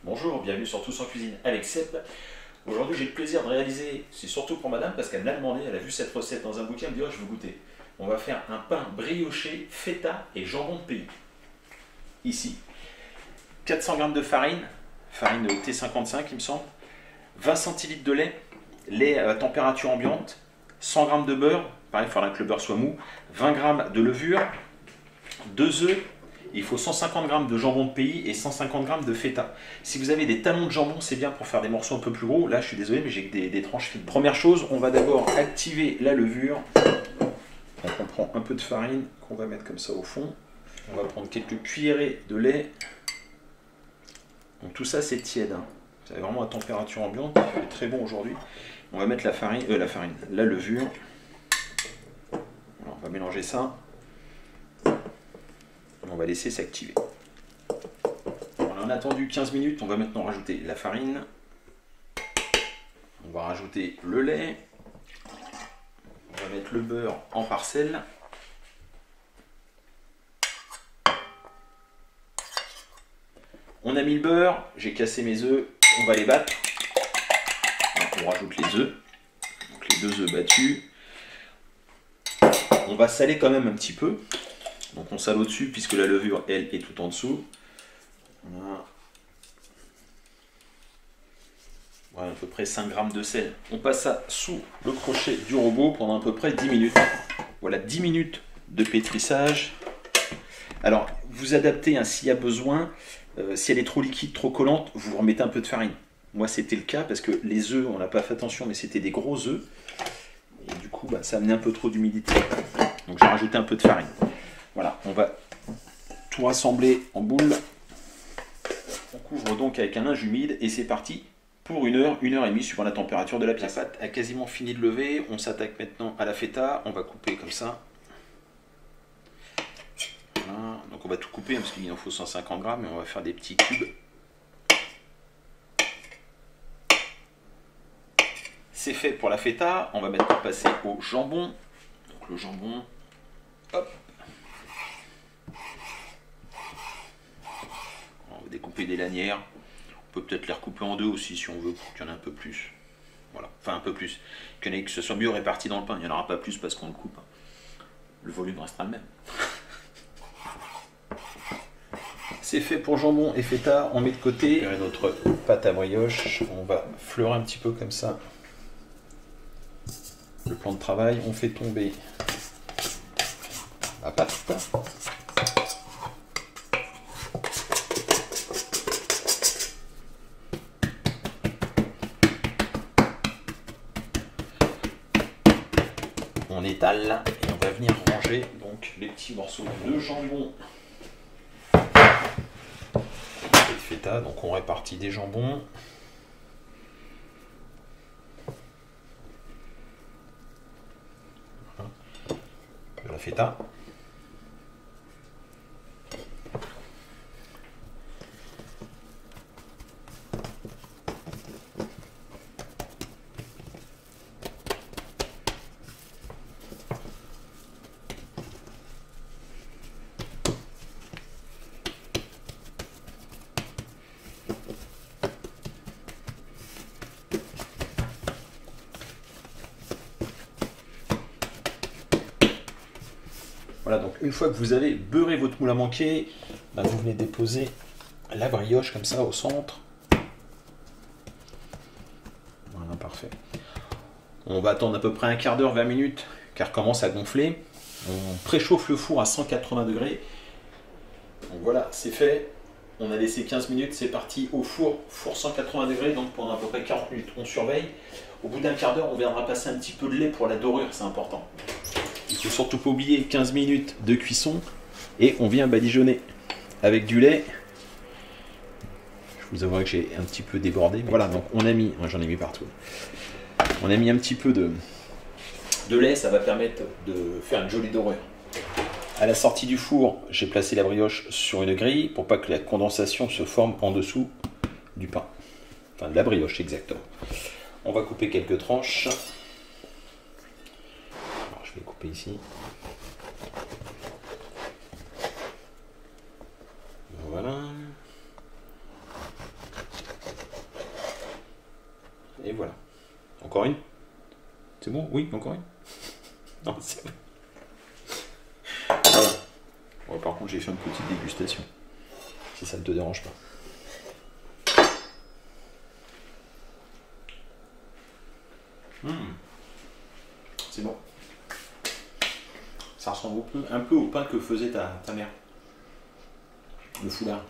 Bonjour, bienvenue sur Tous en Cuisine avec Seb. Aujourd'hui j'ai le plaisir de réaliser, c'est surtout pour madame parce qu'elle me l'a demandé, elle a vu cette recette dans un bouquin, elle me dit oh, je veux goûter. On va faire un pain brioché, feta et jambon de pays. Ici, 400 g de farine, farine T55 il me semble, 20 centilitres de lait à température ambiante, 100 g de beurre, pareil il faudra que le beurre soit mou, 20 g de levure, 2 œufs. Il faut 150 g de jambon de pays et 150 g de feta. Si vous avez des talons de jambon, c'est bien pour faire des morceaux un peu plus gros. Là, je suis désolé, mais j'ai que des tranches fines. Première chose, on va d'abord activer la levure. Donc, on prend un peu de farine qu'on va mettre comme ça au fond. On va prendre quelques cuillerées de lait. Donc, tout ça, c'est tiède. C'est vraiment à température ambiante. Il fait très bon aujourd'hui. On va mettre la levure. Alors, on va mélanger ça. On va laisser s'activer. On a attendu 15 minutes, on va maintenant rajouter la farine. On va rajouter le lait. On va mettre le beurre en parcelles. On a mis le beurre, j'ai cassé mes œufs, on va les battre. On rajoute les œufs. Donc les 2 œufs battus. On va saler quand même un petit peu. Donc on sale au-dessus puisque la levure, elle, est tout en dessous. Voilà à peu près 5 g de sel. On passe ça sous le crochet du robot pendant à peu près 10 minutes. Voilà, 10 minutes de pétrissage. Alors, vous adaptez s'il y a besoin. Si elle est trop liquide, trop collante, vous remettez un peu de farine. Moi, c'était le cas parce que les œufs, on n'a pas fait attention, mais c'était des gros œufs. Et du coup, ça amenait un peu trop d'humidité. Donc, j'ai rajouté un peu de farine. Voilà, on va tout rassembler en boule. On couvre donc avec un linge humide et c'est parti pour 1 heure, 1 heure et demie suivant la température de la pièce. La pâte a quasiment fini de lever. On s'attaque maintenant à la feta. On va couper comme ça. Voilà. Donc on va tout couper parce qu'il en faut 150 g, mais on va faire des petits cubes. C'est fait pour la feta. On va maintenant passer au jambon. Donc le jambon, hop. On va découper des lanières. On peut peut-être les recouper en 2 aussi si on veut pour qu'il y en ait un peu plus. Voilà, enfin un peu plus. Que ce soit mieux réparti dans le pain. Il n'y en aura pas plus parce qu'on le coupe. Le volume restera le même. C'est fait pour jambon et feta. On met de côté notre pâte à brioche. On va fleurer un petit peu comme ça le plan de travail. On fait tomber la pâte. On étale et on va venir ranger donc les petits morceaux de jambon et de feta. Donc on répartit des jambons. De la feta. Voilà, donc une fois que vous avez beurré votre moule à manquer, vous venez déposer la brioche comme ça au centre. Voilà, parfait. On va attendre à peu près un quart d'heure, 20 minutes, car commence à gonfler. On préchauffe le four à 180 degrés. Donc voilà, c'est fait. On a laissé 15 minutes, c'est parti au four, four 180 degrés, donc pendant à peu près 40 minutes, on surveille. Au bout d'un quart d'heure, on viendra passer un petit peu de lait pour la dorure, c'est important. Il ne faut surtout pas oublier 15 minutes de cuisson et on vient badigeonner avec du lait. Je vous avouerai que j'ai un petit peu débordé. Mais voilà, donc on a mis, j'en ai mis partout. On a mis un petit peu de lait, ça va permettre de faire une jolie dorure. À la sortie du four, j'ai placé la brioche sur une grille pour pas que la condensation se forme en dessous du pain. Enfin, de la brioche, exactement. On va couper quelques tranches. Alors, je vais couper ici. Voilà. Et voilà. Encore une? C'est bon? Oui, encore une? Non, c'est bon. Voilà. Ouais, par contre, j'ai fait une petite dégustation. Si ça ne te dérange pas. C'est bon. Ça ressemble un peu au pain que faisait ta mère. Le foulard.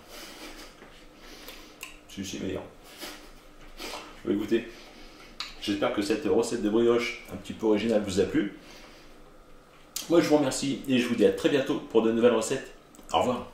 C'est meilleur. Écoutez, j'espère que cette recette de brioche un petit peu originale vous a plu. Moi je vous remercie et je vous dis à très bientôt pour de nouvelles recettes. Au revoir.